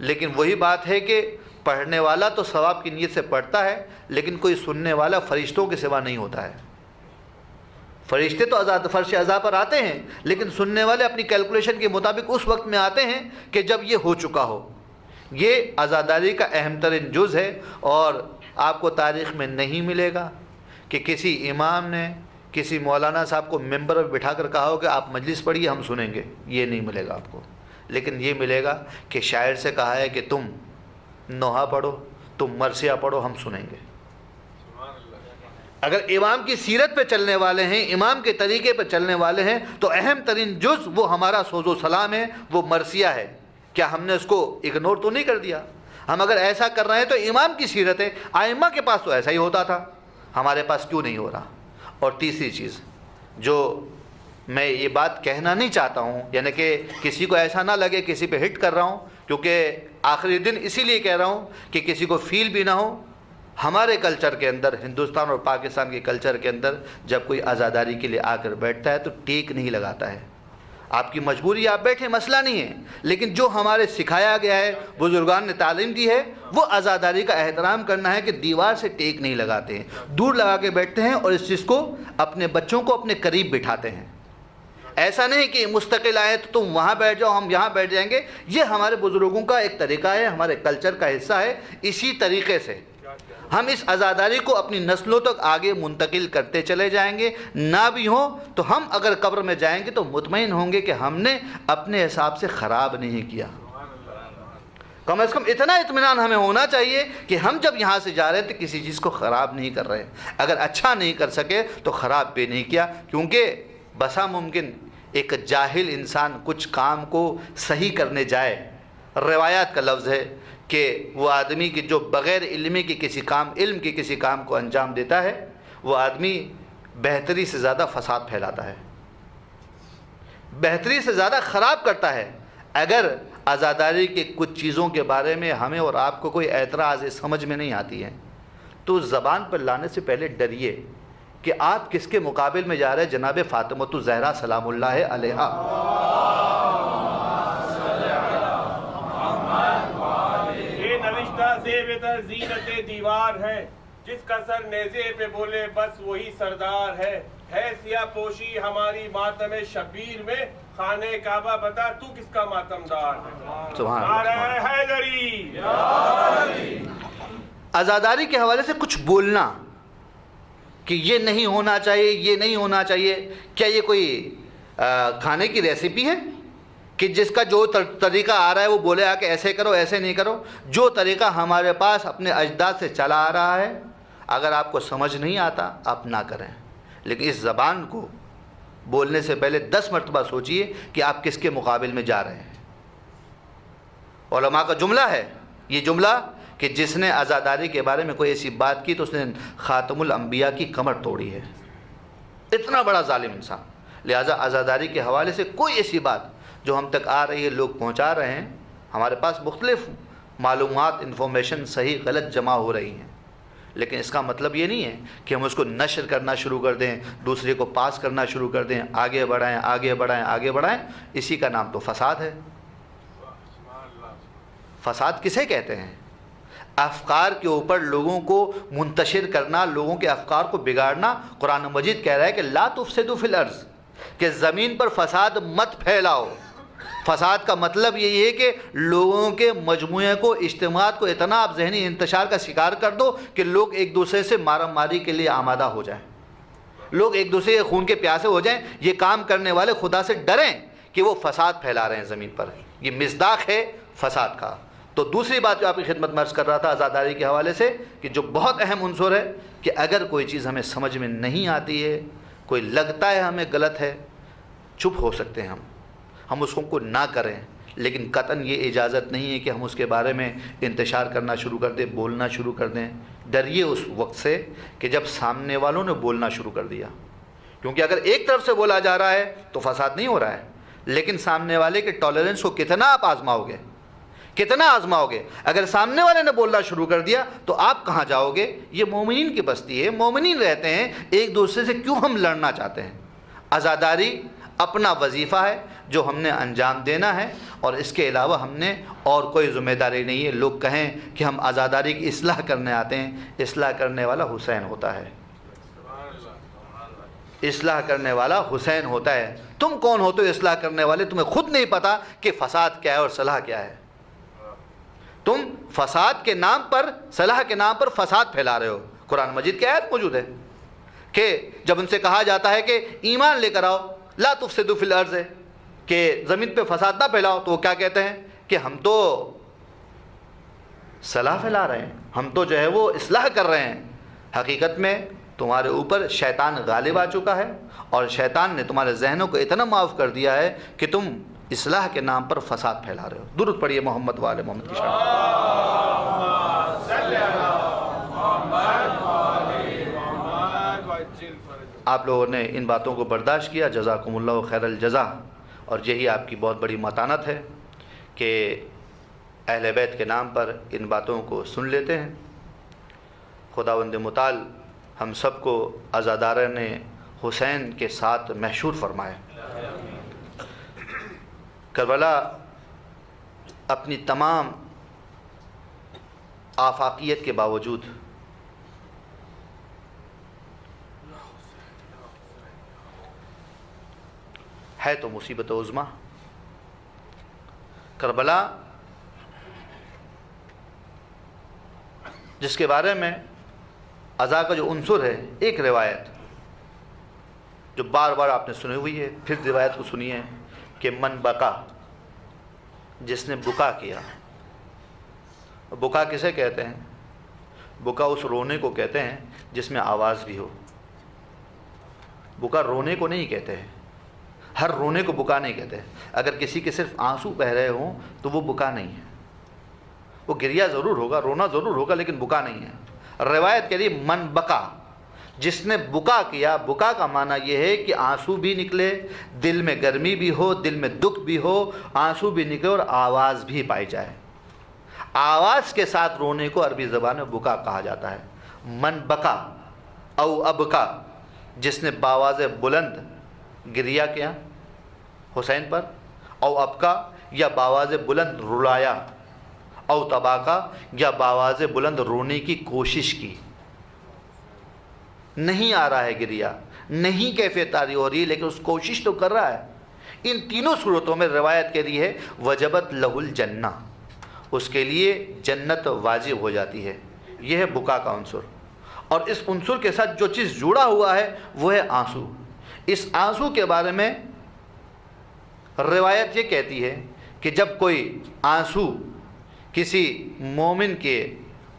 لیکن وہی بات ہے کہ پڑھنے والا تو ثواب کی نیت سے پڑھتا ہے، لیکن کوئی سننے والا فرشتوں کے سوا نہیں ہوتا ہے۔ فرشتے تو فرش عزا پر آتے ہیں، لیکن سننے والے اپنی کیلکولیشن کے مطابق اس وقت میں آتے ہیں کہ جب یہ ہو چکا ہو۔ یہ عزاداری کا اہم ترین جز ہے، اور آپ کو تاریخ میں نہیں ملے گا کہ کسی امام نے کسی مولانا صاحب کو ممبر پر بٹھا کر کہا ہو کہ آپ مجلس پڑھیے ہم سنیں گے، یہ نہیں ملے گا آپ کو۔ لیکن یہ ملے گا کہ شاعر سے کہا ہے کہ تم نوحہ پڑھو، تم مرثیہ پڑھو، ہم سنیں گے۔ اگر امام کی سیرت پہ چلنے والے ہیں، امام کے طریقے پہ چلنے والے ہیں، تو اہم ترین جز وہ ہمارا سوز و سلام ہے، وہ مرثیہ ہے۔ کیا ہم نے اس کو اگنور تو نہیں کر دیا؟ ہم اگر ایسا کر رہے ہیں تو امام کی سیرت ہے، ائمہ کے پاس تو ایسا ہی ہوتا تھا، ہمارے پاس کیوں نہیں ہو رہا؟ اور تیسری چیز جو میں یہ بات کہنا نہیں چاہتا ہوں، یعنی کہ کسی کو ایسا نہ لگے کسی پہ ہٹ کر رہا ہوں، کیونکہ آخری دن اسی لیے کہہ رہا ہوں کہ کسی کو فیل بھی نہ ہو۔ ہمارے کلچر کے اندر، ہندوستان اور پاکستان کے کلچر کے اندر، جب کوئی عزاداری کے لیے آ کر بیٹھتا ہے تو ٹیک نہیں لگاتا ہے۔ آپ کی مجبوری، آپ بیٹھے، مسئلہ نہیں ہے، لیکن جو ہمارے سکھایا گیا ہے، بزرگان نے تعلیم دی ہے، وہ عزاداری کا احترام کرنا ہے کہ دیوار سے ٹیک نہیں لگاتے ہیں، دور لگا کے بیٹھتے ہیں، اور اس چیز کو اپنے بچوں کو اپنے قریب بٹھاتے ہیں۔ ایسا نہیں کہ مستقل آئے تو تم وہاں بیٹھ جاؤ ہم یہاں بیٹھ جائیں گے۔ یہ ہمارے بزرگوں کا ایک طریقہ ہے، ہمارے کلچر کا حصہ ہے۔ اسی طریقے سے ہم اس عزاداری کو اپنی نسلوں تک آگے منتقل کرتے چلے جائیں گے۔ نہ بھی ہوں تو ہم اگر قبر میں جائیں گے تو مطمئن ہوں گے کہ ہم نے اپنے حساب سے خراب نہیں کیا۔ کم از کم اتنا اطمینان ہمیں ہونا چاہیے کہ ہم جب یہاں سے جا رہے ہیں تو کسی چیز کو خراب نہیں کر رہے۔ اگر اچھا نہیں کر سکے تو خراب بھی نہیں کیا، کیونکہ بسا ممکن ایک جاہل انسان کچھ کام کو صحیح کرنے جائے، روایات کا لفظ ہے کہ وہ آدمی کی جو بغیر علم کے کسی کام کو انجام دیتا ہے، وہ آدمی بہتری سے زیادہ فساد پھیلاتا ہے، بہتری سے زیادہ خراب کرتا ہے۔ اگر عزاداری کے کچھ چیزوں کے بارے میں ہمیں اور آپ کو کوئی اعتراض سمجھ میں نہیں آتی ہے تو زبان پر لانے سے پہلے ڈریے کہ آپ کس کے مقابل میں جا رہے ہیں؟ جناب فاطمۃ الزہرا سلام اللہ علیہا۔ یہ نوشتہ زیب تر زینت دیوار ہے، جس کا سر نیزے پہ بولے بس وہی سردار ہے سیاہ پوشی ہماری ماتم شبیر میں، خانہ کعبہ بتا تو کس کا ماتم دار ہے۔ سبحان نعرہ حیدری۔ عزاداری کے حوالے سے کچھ بولنا کہ یہ نہیں ہونا چاہیے، یہ نہیں ہونا چاہیے، کیا یہ کوئی کھانے کی ریسیپی ہے کہ جس کا جو طریقہ آ رہا ہے وہ بولے آ کہ ایسے کرو ایسے نہیں کرو؟ جو طریقہ ہمارے پاس اپنے اجداد سے چلا آ رہا ہے، اگر آپ کو سمجھ نہیں آتا آپ نہ کریں، لیکن اس زبان کو بولنے سے پہلے 10 مرتبہ سوچئے کہ آپ کس کے مقابل میں جا رہے ہیں۔ علماء کا جملہ ہے یہ جملہ کہ جس نے عزاداری کے بارے میں کوئی ایسی بات کی تو اس نے خاتم الانبیاء کی کمر توڑی ہے، اتنا بڑا ظالم انسان۔ لہٰذا عزاداری کے حوالے سے کوئی ایسی بات جو ہم تک آ رہی ہے، لوگ پہنچا رہے ہیں، ہمارے پاس مختلف معلومات، انفارمیشن صحیح غلط جمع ہو رہی ہیں، لیکن اس کا مطلب یہ نہیں ہے کہ ہم اس کو نشر کرنا شروع کر دیں، دوسرے کو پاس کرنا شروع کر دیں، آگے بڑھائیں آگے بڑھائیں آگے بڑھائیں۔ اسی کا نام تو فساد ہے۔ فساد کسے کہتے ہیں؟ افکار کے اوپر لوگوں کو منتشر کرنا، لوگوں کے افکار کو بگاڑنا۔ قرآن مجید کہہ رہا ہے کہ لا تفسدوا فی الارض، کہ زمین پر فساد مت پھیلاؤ۔ فساد کا مطلب یہی ہے کہ لوگوں کے مجموعے کو، اجتماعات کو اتنا آپ ذہنی انتشار کا شکار کر دو کہ لوگ ایک دوسرے سے مارم ماری کے لیے آمادہ ہو جائیں، لوگ ایک دوسرے کے خون کے پیاسے ہو جائیں۔ یہ کام کرنے والے خدا سے ڈریں کہ وہ فساد پھیلا رہے ہیں زمین پر، یہ مصداق ہے فساد کا۔ تو دوسری بات جو آپ کی خدمت میں عرض کر رہا تھا عزاداری کے حوالے سے، کہ جو بہت اہم عنصر ہے کہ اگر کوئی چیز ہمیں سمجھ میں نہیں آتی ہے، کوئی لگتا ہے ہمیں غلط ہے، چپ ہو سکتے ہیں ہم اس کو نہ کریں، لیکن قطعاً یہ اجازت نہیں ہے کہ ہم اس کے بارے میں انتشار کرنا شروع کر دیں، بولنا شروع کر دیں۔ ڈریے اس وقت سے کہ جب سامنے والوں نے بولنا شروع کر دیا، کیونکہ اگر ایک طرف سے بولا جا رہا ہے تو فساد نہیں ہو رہا ہے، لیکن سامنے والے کے ٹالرنس کو کتنا آپ آزماؤ گے، کتنا آزماؤ گے؟ اگر سامنے والے نے بولنا شروع کر دیا تو آپ کہاں جاؤ گے؟ یہ مومنین کی بستی ہے، مومنین رہتے ہیں، ایک دوسرے سے کیوں ہم لڑنا چاہتے ہیں؟ عزاداری اپنا وظیفہ ہے، جو ہم نے انجام دینا ہے، اور اس کے علاوہ ہم نے اور کوئی ذمہ داری نہیں ہے۔ لوگ کہیں کہ ہم آزاداری کی اصلاح کرنے آتے ہیں، اصلاح کرنے والا حسین ہوتا ہے، اصلاح کرنے والا حسین ہوتا ہے۔ تم کون ہوتے ہو اصلاح کرنے والے؟ تمہیں خود نہیں پتا کہ فساد کیا ہے اور صلاح کیا ہے۔ تم فساد کے نام پر، صلاح کے نام پر فساد پھیلا رہے ہو۔ قرآن مجید کی آیت موجود ہے کہ جب ان سے کہا جاتا ہے کہ ایمان لے کر آؤ، لا تفسدوا فی الارض، کہ زمین پہ فساد نہ پھیلاؤ، تو وہ کیا کہتے ہیں کہ ہم تو صلاح پھیلا رہے ہیں، ہم تو جو ہے وہ اصلاح کر رہے ہیں۔ حقیقت میں تمہارے اوپر شیطان غالب آ چکا ہے، اور شیطان نے تمہارے ذہنوں کو اتنا معاف کر دیا ہے کہ تم اصلاح کے نام پر فساد پھیلا رہے ہو۔ درود پڑھیے محمد و آل محمد کی شان۔ آپ لوگوں نے ان باتوں کو برداشت کیا، جزاکم اللہ خیر الجزا، اور یہی آپ کی بہت بڑی متانت ہے کہ اہل بیت کے نام پر ان باتوں کو سن لیتے ہیں۔ خداوند متعال ہم سب کو عزاداران حسین کے ساتھ محشور فرمائے۔ کربلا اپنی تمام آفاقیت کے باوجود ہے تو مصیبت عظمیٰ۔ کربلا جس کے بارے میں عزا کا جو عنصر ہے، ایک روایت جو بار بار آپ نے سنی ہوئی ہے، پھر روایت کو سنیے کہ من بکا، جس نے بکا کیا۔ بکا کسے کہتے ہیں؟ بکا اس رونے کو کہتے ہیں جس میں آواز بھی ہو۔ بکا رونے کو نہیں کہتے ہیں، ہر رونے کو بکا نہیں کہتے۔ اگر کسی کے صرف آنسو بہ رہے ہوں تو وہ بکا نہیں ہے، وہ گریہ ضرور ہوگا، رونا ضرور ہوگا، لیکن بکا نہیں ہے۔ روایت کے لیے من بکا، جس نے بکا کیا۔ بکا کا معنی یہ ہے کہ آنسو بھی نکلے، دل میں گرمی بھی ہو، دل میں دکھ بھی ہو، آنسو بھی نکلے اور آواز بھی پائی جائے۔ آواز کے ساتھ رونے کو عربی زبان میں بکا کہا جاتا ہے۔ من بکا او ابکا، جس نے باواز بلند گریہ کیا حسین پر، او ابکا یا باواز بلند رلایا، او تباکا یا باواز بلند رونے کی کوشش کی۔ نہیں آ رہا ہے گریہ، نہیں کیفیت طاری ہو رہی، لیکن اس کوشش تو کر رہا ہے۔ ان تینوں صورتوں میں روایت کے لیے ہے وجبت لہ الجنہ، اس کے لیے جنت واجب ہو جاتی ہے۔ یہ ہے بکا کا عنصر، اور اس عنصر کے ساتھ جو چیز جڑا ہوا ہے وہ ہے آنسو۔ اس آنسو کے بارے میں روایت یہ کہتی ہے کہ جب کوئی آنسو کسی مومن کے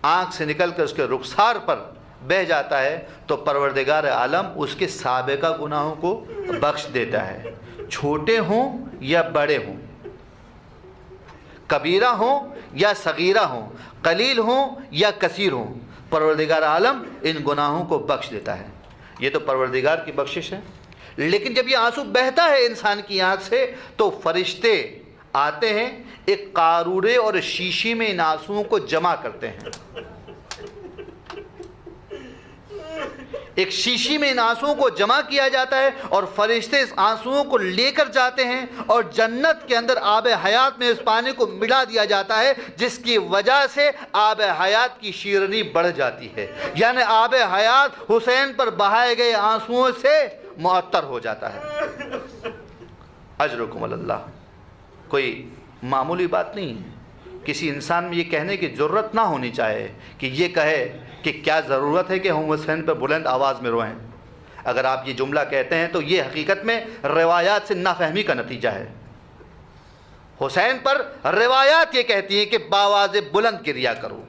آنکھ سے نکل کر اس کے رخسار پر بہہ جاتا ہے تو پروردگار عالم اس کے سابقہ گناہوں کو بخش دیتا ہے، چھوٹے ہوں یا بڑے ہوں، کبیرہ ہوں یا صغیرہ ہوں، قلیل ہوں یا کثیر ہوں، پروردگار عالم ان گناہوں کو بخش دیتا ہے۔ یہ تو پروردگار کی بخشش ہے۔ لیکن جب یہ آنسو بہتا ہے انسان کی آنکھ سے تو فرشتے آتے ہیں، ایک قارورے اور شیشی میں ان آنسوؤں کو جمع کرتے ہیں۔ ایک شیشی میں ان آنسوؤں کو جمع کیا جاتا ہے، اور فرشتے اس آنسوؤں کو لے کر جاتے ہیں، اور جنت کے اندر آب حیات میں اس پانی کو ملا دیا جاتا ہے، جس کی وجہ سے آب حیات کی شیرینی بڑھ جاتی ہے۔ یعنی آب حیات حسین پر بہائے گئے آنسوؤں سے معطر ہو جاتا ہے۔ اجرکم اللہ، کوئی معمولی بات نہیں ہے۔ کسی انسان میں یہ کہنے کی ضرورت نہ ہونی چاہیے کہ یہ کہے کہ کیا ضرورت ہے کہ ہم حسین پر بلند آواز میں روئیں۔ اگر آپ یہ جملہ کہتے ہیں تو یہ حقیقت میں روایات سے نافہمی کا نتیجہ ہے۔ حسین پر روایات یہ کہتی ہیں کہ باواز بلند گریہ کرو،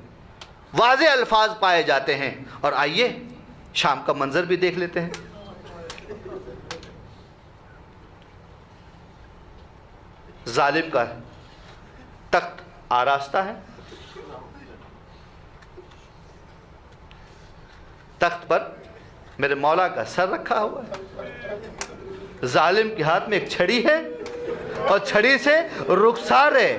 واضح الفاظ پائے جاتے ہیں۔ اور آئیے شام کا منظر بھی دیکھ لیتے ہیں۔ ظالم کا تخت آراستہ ہے، تخت پر میرے مولا کا سر رکھا ہوا ہے، ظالم کے ہاتھ میں ایک چھڑی ہے اور چھڑی سے رخسار ہے،